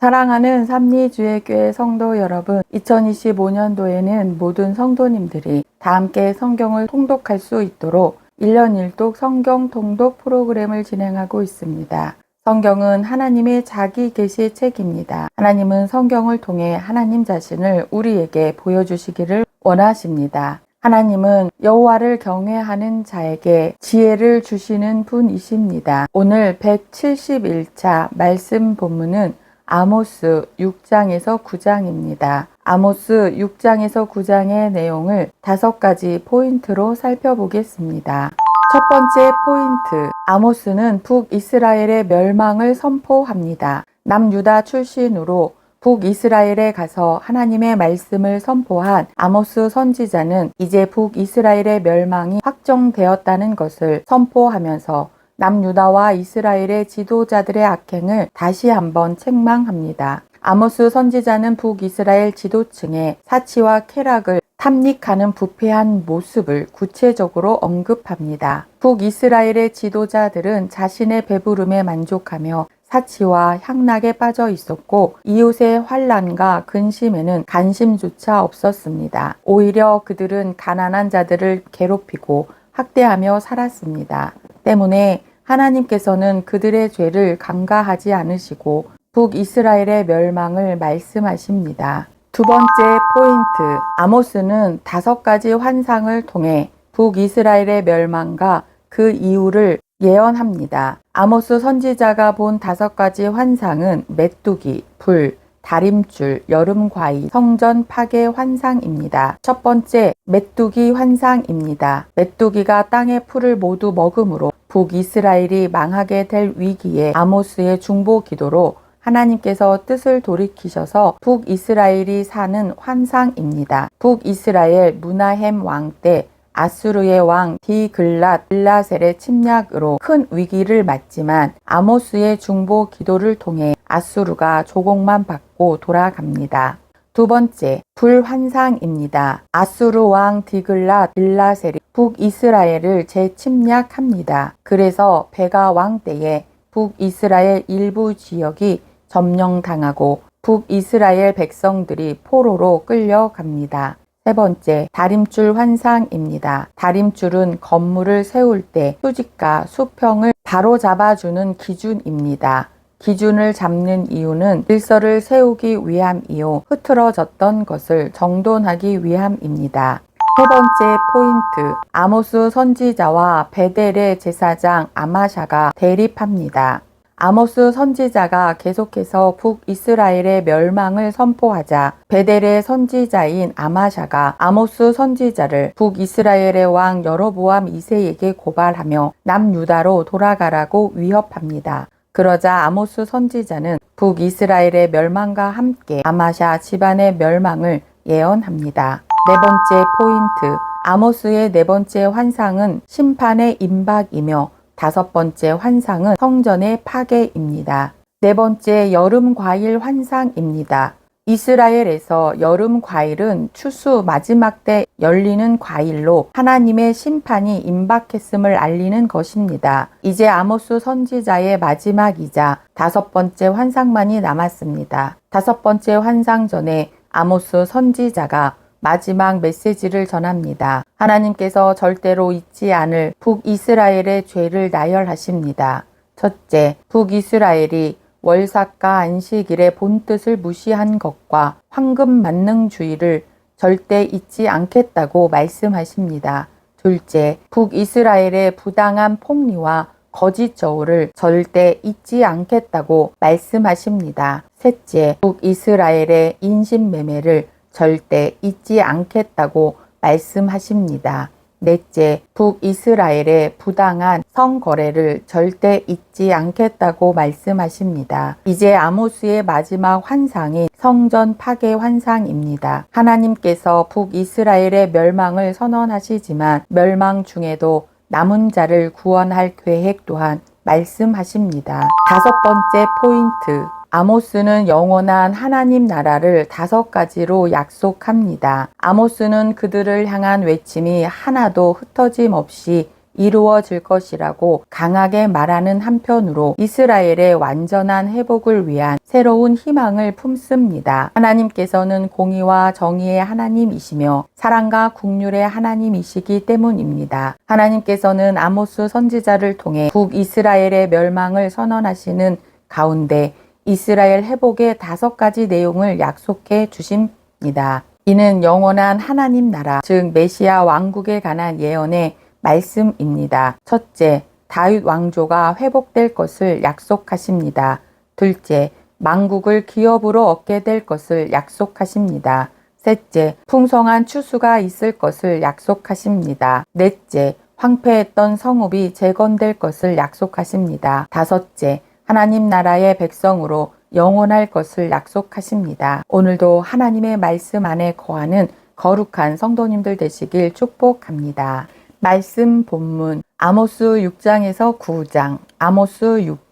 사랑하는 삼리주의교회 성도 여러분, 2025년도에는 모든 성도님들이 다 함께 성경을 통독할 수 있도록 1년 1독 성경 통독 프로그램을 진행하고 있습니다. 성경은 하나님의 자기 계시 책입니다. 하나님은 성경을 통해 하나님 자신을 우리에게 보여주시기를 원하십니다. 하나님은 여호와를 경외하는 자에게 지혜를 주시는 분이십니다. 오늘 171차 말씀 본문은 아모스 6장에서 9장입니다. 아모스 6장에서 9장의 내용을 5가지 포인트로 살펴보겠습니다. 첫 번째 포인트, 아모스는 북이스라엘의 멸망을 선포합니다. 남유다 출신으로 북이스라엘에 가서 하나님의 말씀을 선포한 아모스 선지자는 이제 북이스라엘의 멸망이 확정되었다는 것을 선포하면서 남유다와 이스라엘의 지도자들의 악행을 다시 한번 책망합니다. 아모스 선지자는 북이스라엘 지도층의 사치와 쾌락을 탐닉하는 부패한 모습을 구체적으로 언급합니다. 북이스라엘의 지도자들은 자신의 배부름에 만족하며 사치와 향락에 빠져 있었고 이웃의 환난과 근심에는 관심조차 없었습니다. 오히려 그들은 가난한 자들을 괴롭히고 학대하며 살았습니다. 때문에 하나님께서는 그들의 죄를 간과하지 않으시고 북이스라엘의 멸망을 말씀하십니다. 두 번째 포인트, 아모스는 5가지 환상을 통해 북이스라엘의 멸망과 그 이유를 예언합니다. 아모스 선지자가 본 5가지 환상은 메뚜기, 불, 다림줄, 여름과일, 성전 파괴 환상입니다. 첫 번째, 메뚜기 환상입니다. 메뚜기가 땅의 풀을 모두 먹음으로 북이스라엘이 망하게 될 위기에 아모스의 중보 기도로 하나님께서 뜻을 돌이키셔서 북이스라엘이 사는 환상입니다. 북이스라엘 무나헴 왕 때 아수르의 왕 디글랏 빌라셀의 침략으로 큰 위기를 맞지만 아모스의 중보 기도를 통해 아수르가 조공만 받고 돌아갑니다. 두 번째, 불환상입니다. 아수르 왕 디글랏 빌라셀이 북이스라엘을 재침략합니다. 그래서 베가 왕 때에 북이스라엘 일부 지역이 점령당하고 북이스라엘 백성들이 포로로 끌려갑니다. 세 번째, 다림줄 환상입니다. 다림줄은 건물을 세울 때 수직과 수평을 바로잡아주는 기준입니다. 기준을 잡는 이유는 질서를 세우기 위함이요 흐트러졌던 것을 정돈하기 위함입니다. 세 번째 포인트, 아모스 선지자와 베델의 제사장 아마샤가 대립합니다. 아모스 선지자가 계속해서 북이스라엘의 멸망을 선포하자 베델의 선지자인 아마샤가 아모스 선지자를 북이스라엘의 왕 여로보암 2세에게 고발하며 남유다로 돌아가라고 위협합니다. 그러자 아모스 선지자는 북이스라엘의 멸망과 함께 아마샤 집안의 멸망을 예언합니다. 네 번째 포인트, 아모스의 네 번째 환상은 심판의 임박이며 5번째 환상은 성전의 파괴입니다. 네 번째, 여름 과일 환상입니다. 이스라엘에서 여름 과일은 추수 마지막 때 열리는 과일로 하나님의 심판이 임박했음을 알리는 것입니다. 이제 아모스 선지자의 마지막이자 5번째 환상만이 남았습니다. 5번째 환상 전에 아모스 선지자가 마지막 메시지를 전합니다. 하나님께서 절대로 잊지 않을 북이스라엘의 죄를 나열하십니다. 첫째, 북이스라엘이 월삭과 안식일의 본뜻을 무시한 것과 황금 만능주의를 절대 잊지 않겠다고 말씀하십니다. 둘째, 북이스라엘의 부당한 폭리와 거짓 저울을 절대 잊지 않겠다고 말씀하십니다. 셋째, 북이스라엘의 인신매매를 절대 잊지 않겠다고 말씀하십니다. 넷째, 북이스라엘의 부당한 성거래를 절대 잊지 않겠다고 말씀하십니다. 이제 아모스의 마지막 환상이 성전 파괴 환상입니다. 하나님께서 북이스라엘의 멸망을 선언하시지만 멸망 중에도 남은 자를 구원할 계획 또한 말씀하십니다. 5번째 포인트, 아모스는 영원한 하나님 나라를 5가지로 약속합니다. 아모스는 그들을 향한 외침이 하나도 흩어짐 없이 이루어질 것이라고 강하게 말하는 한편으로 이스라엘의 완전한 회복을 위한 새로운 희망을 품습니다. 하나님께서는 공의와 정의의 하나님이시며 사랑과 긍휼의 하나님이시기 때문입니다. 하나님께서는 아모스 선지자를 통해 북이스라엘의 멸망을 선언하시는 가운데 이스라엘 회복의 5가지 내용을 약속해 주십니다. 이는 영원한 하나님 나라, 즉 메시아 왕국에 관한 예언의 말씀입니다. 첫째, 다윗 왕조가 회복될 것을 약속하십니다. 둘째, 만국을 기업으로 얻게 될 것을 약속하십니다. 셋째, 풍성한 추수가 있을 것을 약속하십니다. 넷째, 황폐했던 성읍이 재건될 것을 약속하십니다. 다섯째, 하나님 나라의 백성으로 영원할 것을 약속하십니다. 오늘도 하나님의 말씀 안에 거하는 거룩한 성도님들 되시길 축복합니다. 말씀 본문 아모스 6장에서 9장. 아모스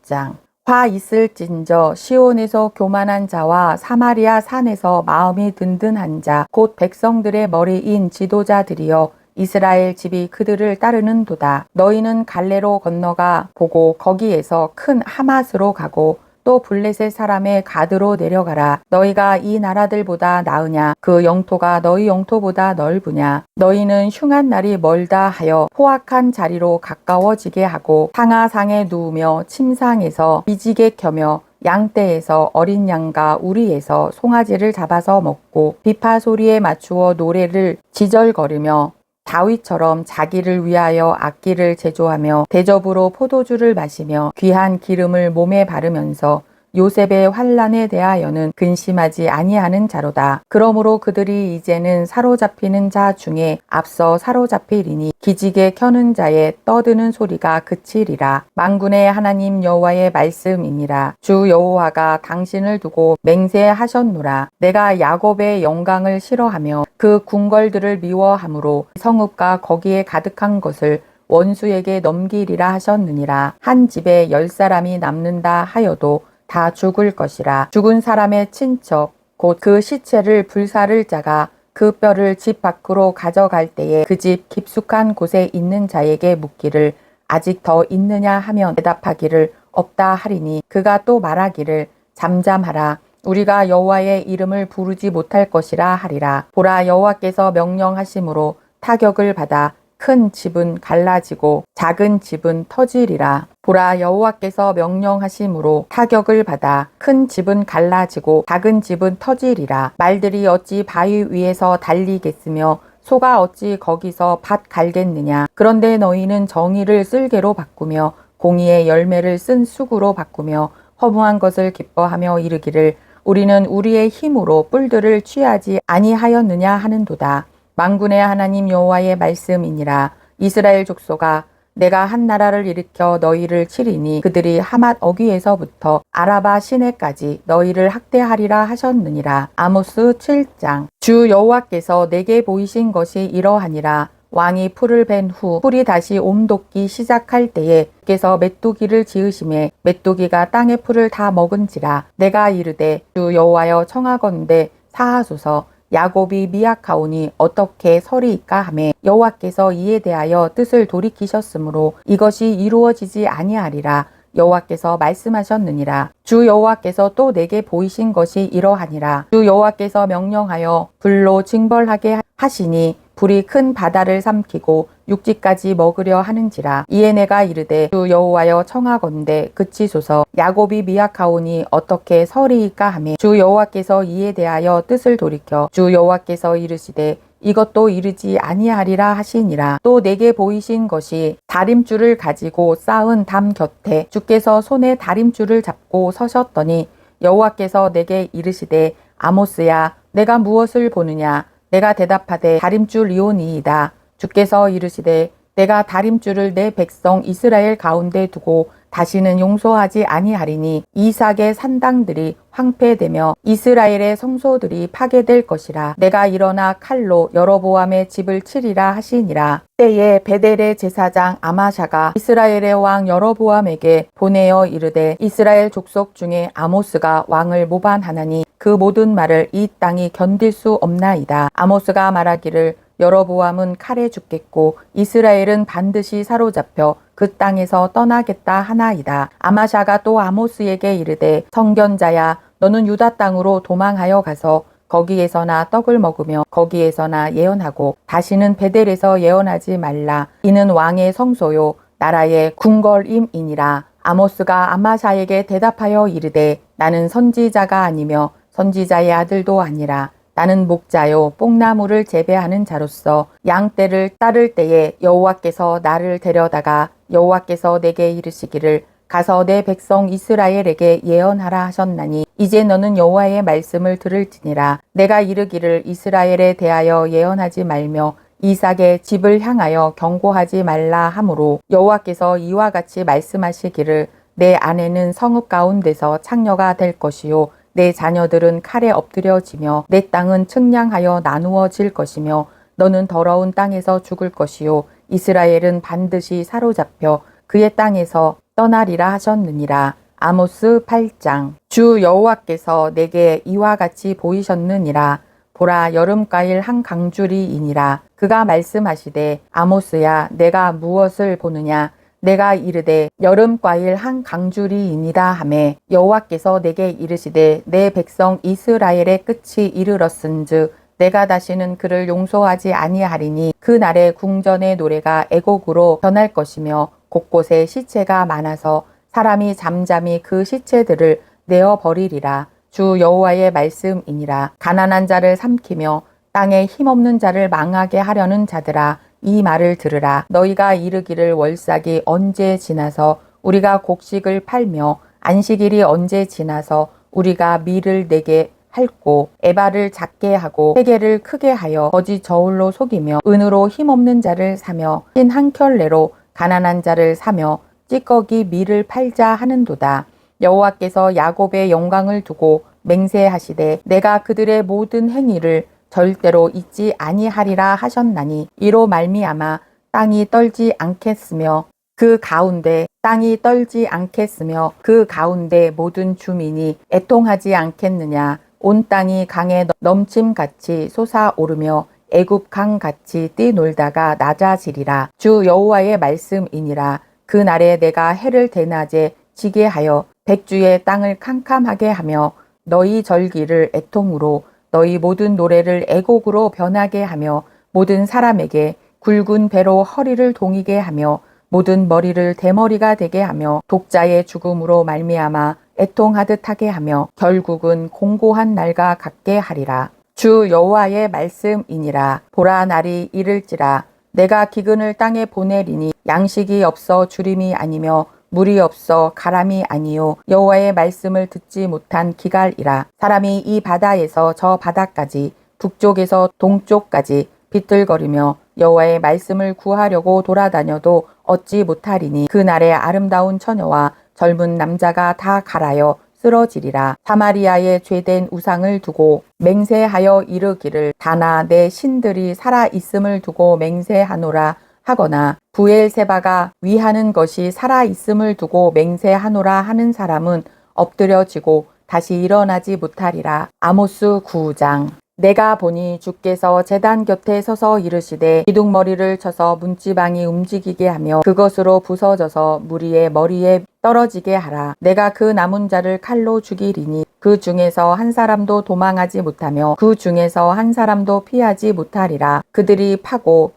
6장. 화 있을진저 시온에서 교만한 자와 사마리아 산에서 마음이 든든한 자 곧 백성들의 머리인 지도자들이여 이스라엘 집이 그들을 따르는도다. 너희는 갈레로 건너가 보고 거기에서 큰 하맛으로 가고 또 블레셋 사람의 가드로 내려가라. 너희가 이 나라들보다 나으냐? 그 영토가 너희 영토보다 넓으냐? 너희는 흉한 날이 멀다 하여 포악한 자리로 가까워지게 하고 상하상에 누우며 침상에서 비지게 켜며 양떼에서 어린 양과 우리에서 송아지를 잡아서 먹고 비파 소리에 맞추어 노래를 지절거리며 다윗처럼 자기를 위하여 악기를 제조하며 대접으로 포도주를 마시며 귀한 기름을 몸에 바르면서 요셉의 환난에 대하여는 근심하지 아니하는 자로다. 그러므로 그들이 이제는 사로잡히는 자 중에 앞서 사로잡히리니 기지개 켜는 자의 떠드는 소리가 그치리라. 만군의 하나님 여호와의 말씀이니라. 주 여호와가 당신을 두고 맹세하셨노라. 내가 야곱의 영광을 싫어하며 그 궁궐들을 미워함으로 성읍과 거기에 가득한 것을 원수에게 넘기리라 하셨느니라. 한 집에 10사람이 남는다 하여도 다 죽을 것이라. 죽은 사람의 친척 곧 그 시체를 불사를 자가 그 뼈를 집 밖으로 가져갈 때에 그 집 깊숙한 곳에 있는 자에게 묻기를 아직 더 있느냐 하면 대답하기를 없다 하리니 그가 또 말하기를 잠잠하라. 우리가 여호와의 이름을 부르지 못할 것이라 하리라. 보라, 여호와께서 명령하심으로 타격을 받아 큰 집은 갈라지고 작은 집은 터지리라. 보라, 여호와께서 명령하심으로 타격을 받아 큰 집은 갈라지고 작은 집은 터지리라. 말들이 어찌 바위 위에서 달리겠으며 소가 어찌 거기서 밭 갈겠느냐. 그런데 너희는 정의를 쓸개로 바꾸며 공의의 열매를 쓴 쑥으로 바꾸며 허무한 것을 기뻐하며 이르기를 우리는 우리의 힘으로 뿔들을 취하지 아니하였느냐 하는도다. 만군의 하나님 여호와의 말씀이니라. 이스라엘 족속아, 내가 한 나라를 일으켜 너희를 치리니 그들이 하맛 어귀에서부터 아라바 시내까지 너희를 학대하리라 하셨느니라. 아모스 7장. 주 여호와께서 내게 보이신 것이 이러하니라. 왕이 풀을 벤 후 풀이 다시 옴돋기 시작할 때에 주께서 메뚜기를 지으심에 메뚜기가 땅의 풀을 다 먹은지라. 내가 이르되 주 여호와여 청하건대 사하소서. 야곱이 미약하오니 어떻게 서리이까 하매 여호와께서 이에 대하여 뜻을 돌이키셨으므로 이것이 이루어지지 아니하리라. 여호와께서 말씀하셨느니라. 주 여호와께서 또 내게 보이신 것이 이러하니라. 주 여호와께서 명령하여 불로 징벌하게 하시니 불이 큰 바다를 삼키고 육지까지 먹으려 하는지라. 이에 내가 이르되 주 여호와여 청하건대 그치소서. 야곱이 미약하오니 어떻게 서리이까 하매 주 여호와께서 이에 대하여 뜻을 돌이켜 주 여호와께서 이르시되 이것도 이르지 아니하리라 하시니라. 또 내게 보이신 것이 다림줄을 가지고 쌓은 담 곁에 주께서 손에 다림줄을 잡고 서셨더니 여호와께서 내게 이르시되 아모스야, 내가 무엇을 보느냐. 내가 대답하되 다림줄이오니이다. 주께서 이르시되 내가 다림줄을 내 백성 이스라엘 가운데 두고 다시는 용서하지 아니하리니 이삭의 산당들이 황폐되며 이스라엘의 성소들이 파괴될 것이라. 내가 일어나 칼로 여로보암의 집을 치리라 하시니라. 때에 베델의 제사장 아마샤가 이스라엘의 왕 여로보암에게 보내어 이르되 이스라엘 족속 중에 아모스가 왕을 모반하나니 그 모든 말을 이 땅이 견딜 수 없나이다. 아모스가 말하기를 여로보암은 칼에 죽겠고 이스라엘은 반드시 사로잡혀 그 땅에서 떠나겠다 하나이다. 아마샤가 또 아모스에게 이르되 성견자야 너는 유다 땅으로 도망하여 가서 거기에서나 떡을 먹으며 거기에서나 예언하고 다시는 베델에서 예언하지 말라. 이는 왕의 성소요 나라의 궁궐임이니라. 아모스가 아마샤에게 대답하여 이르되 나는 선지자가 아니며 선지자의 아들도 아니라 나는 목자요 뽕나무를 재배하는 자로서 양떼를 따를 때에 여호와께서 나를 데려다가 여호와께서 내게 이르시기를 가서 내 백성 이스라엘에게 예언하라 하셨나니 이제 너는 여호와의 말씀을 들을지니라. 내가 이르기를 이스라엘에 대하여 예언하지 말며 이삭의 집을 향하여 경고하지 말라 하므로 여호와께서 이와 같이 말씀하시기를 내 아내는 성읍 가운데서 창녀가 될 것이요 내 자녀들은 칼에 엎드려지며 내 땅은 측량하여 나누어질 것이며 너는 더러운 땅에서 죽을 것이요 이스라엘은 반드시 사로잡혀 그의 땅에서 떠나리라 하셨느니라. 아모스 8장. 주 여호와께서 내게 이와 같이 보이셨느니라. 보라 여름과일 한 강줄이이니라. 그가 말씀하시되 아모스야 내가 무엇을 보느냐. 내가 이르되 여름과일 한 강줄이이니라 하매 여호와께서 내게 이르시되 내 백성 이스라엘의 끝이 이르렀은즉 내가 다시는 그를 용서하지 아니하리니 그 날에 궁전의 노래가 애곡으로 변할 것이며 곳곳에 시체가 많아서 사람이 잠잠히 그 시체들을 내어 버리리라. 주 여호와의 말씀이니라. 가난한 자를 삼키며 땅에 힘없는 자를 망하게 하려는 자들아 이 말을 들으라. 너희가 이르기를 월삭이 언제 지나서 우리가 곡식을 팔며 안식일이 언제 지나서 우리가 밀을 내게 할고 에바를 작게 하고 세계를 크게 하여 거짓 저울로 속이며 은으로 힘없는 자를 사며 신 한 켤레로 가난한 자를 사며 찌꺼기 밀을 팔자 하는도다. 여호와께서 야곱의 영광을 두고 맹세하시되 내가 그들의 모든 행위를 절대로 잊지 아니하리라 하셨나니 이로 말미암아 땅이 떨지 않겠으며 그 가운데 땅이 떨지 않겠으며 그 가운데 모든 주민이 애통하지 않겠느냐. 온 땅이 강에 넘침같이 솟아오르며 애굽 강같이 뛰놀다가 낮아지리라. 주 여호와의 말씀이니라. 그 날에 내가 해를 대낮에 지게 하여 백주의 땅을 캄캄하게 하며 너희 절기를 애통으로 너희 모든 노래를 애곡으로 변하게 하며 모든 사람에게 굵은 배로 허리를 동이게 하며 모든 머리를 대머리가 되게 하며 독자의 죽음으로 말미암아 애통하듯 하게 하며 결국은 공고한 날과 같게 하리라. 주 여호와의 말씀이니라. 보라 날이 이를지라. 내가 기근을 땅에 보내리니 양식이 없어 주림이 아니며 물이 없어 가람이 아니요 여호와의 말씀을 듣지 못한 기갈이라. 사람이 이 바다에서 저 바다까지 북쪽에서 동쪽까지 비틀거리며 여호와의 말씀을 구하려고 돌아다녀도 얻지 못하리니 그날에 아름다운 처녀와 젊은 남자가 다 갈아여 쓰러지리라. 사마리아의 죄된 우상을 두고 맹세하여 이르기를 다나 내 신들이 살아 있음을 두고 맹세하노라 하거나 부엘세바가 위하는 것이 살아 있음을 두고 맹세하노라 하는 사람은 엎드려지고 다시 일어나지 못하리라. 아모스 9장. 내가 보니 주께서 제단 곁에 서서 이르시되 기둥머리를 쳐서 문지방이 움직이게 하며 그것으로 부서져서 무리의 머리에 떨어지게 하라. 내가 그 남은 자를 칼로 죽이리니 그 중에서 한 사람도 도망하지 못하며 그 중에서 한 사람도 피하지 못하리라. 그들이 파고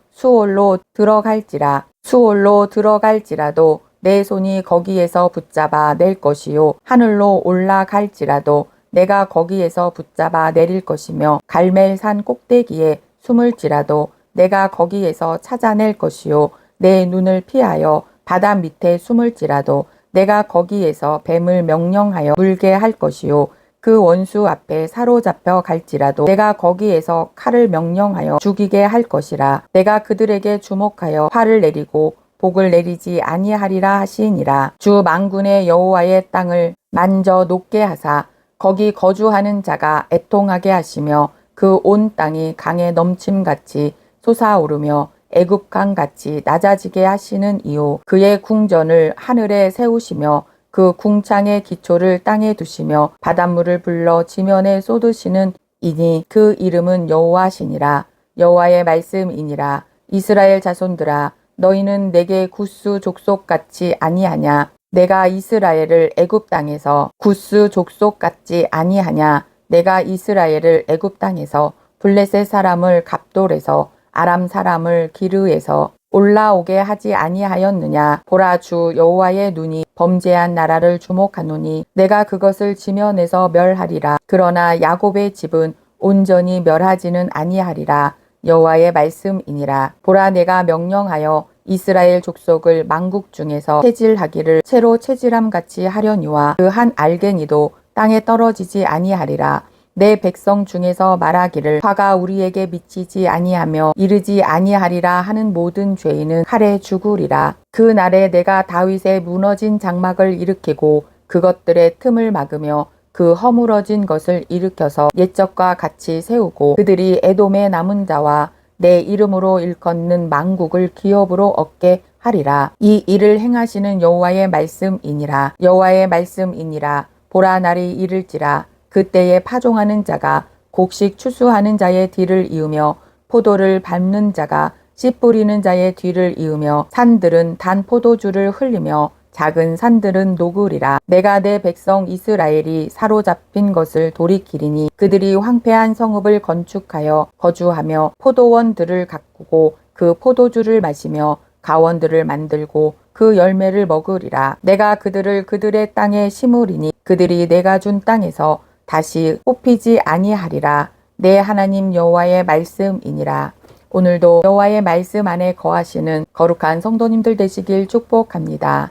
수올로 들어갈지라도 내 손이 거기에서 붙잡아 낼 것이요 하늘로 올라갈지라도 내가 거기에서 붙잡아 내릴 것이며 갈멜산 꼭대기에 숨을지라도 내가 거기에서 찾아낼 것이요 내 눈을 피하여 바다 밑에 숨을지라도 내가 거기에서 뱀을 명령하여 물게 할 것이요 그 원수 앞에 사로잡혀 갈지라도 내가 거기에서 칼을 명령하여 죽이게 할 것이라. 내가 그들에게 주목하여 화를 내리고 복을 내리지 아니하리라 하시니라. 주 만군의 여호와의 땅을 만져 녹게 하사 거기 거주하는 자가 애통하게 하시며 그 온 땅이 강에 넘침같이 솟아오르며 애굽강같이 낮아지게 하시는 이요 그의 궁전을 하늘에 세우시며 그 궁창의 기초를 땅에 두시며 바닷물을 불러 지면에 쏟으시는 이니 그 이름은 여호와시니라. 여호와의 말씀이니라. 이스라엘 자손들아, 너희는 내게 구스 족속 같지 아니하냐? 내가 이스라엘을 애굽 땅에서 구스 족속 같지 아니하냐? 내가 이스라엘을 애굽 땅에서 블레셋 사람을 갑돌에서 아람 사람을 기르에서 올라오게 하지 아니하였느냐? 보라, 주 여호와의 눈이 범죄한 나라를 주목하노니 내가 그것을 지면에서 멸하리라. 그러나 야곱의 집은 온전히 멸하지는 아니하리라. 여호와의 말씀이니라. 보라, 내가 명령하여 이스라엘 족속을 만국 중에서 채질하기를 채로 채질함 같이 하려니와 그 한 알갱이도 땅에 떨어지지 아니하리라. 내 백성 중에서 말하기를 화가 우리에게 미치지 아니하며 이르지 아니하리라 하는 모든 죄인은 칼에 죽으리라. 그 날에 내가 다윗의 무너진 장막을 일으키고 그것들의 틈을 막으며 그 허물어진 것을 일으켜서 옛적과 같이 세우고 그들이 에돔의 남은 자와 내 이름으로 일컫는 만국을 기업으로 얻게 하리라. 이 일을 행하시는 여호와의 말씀이니라. 여호와의 말씀이니라. 보라, 날이 이를지라. 그때에 파종하는 자가 곡식 추수하는 자의 뒤를 이으며 포도를 밟는 자가 씨 뿌리는 자의 뒤를 이으며 산들은 단 포도주를 흘리며 작은 산들은 녹으리라. 내가 내 백성 이스라엘이 사로잡힌 것을 돌이키리니 그들이 황폐한 성읍을 건축하여 거주하며 포도원들을 가꾸고 그 포도주를 마시며 가원들을 만들고 그 열매를 먹으리라. 내가 그들을 그들의 땅에 심으리니 그들이 내가 준 땅에서 다시 뽑히지 아니하리라. 내 하나님 여호와의 말씀이니라. 오늘도 여호와의 말씀 안에 거하시는 거룩한 성도님들 되시길 축복합니다.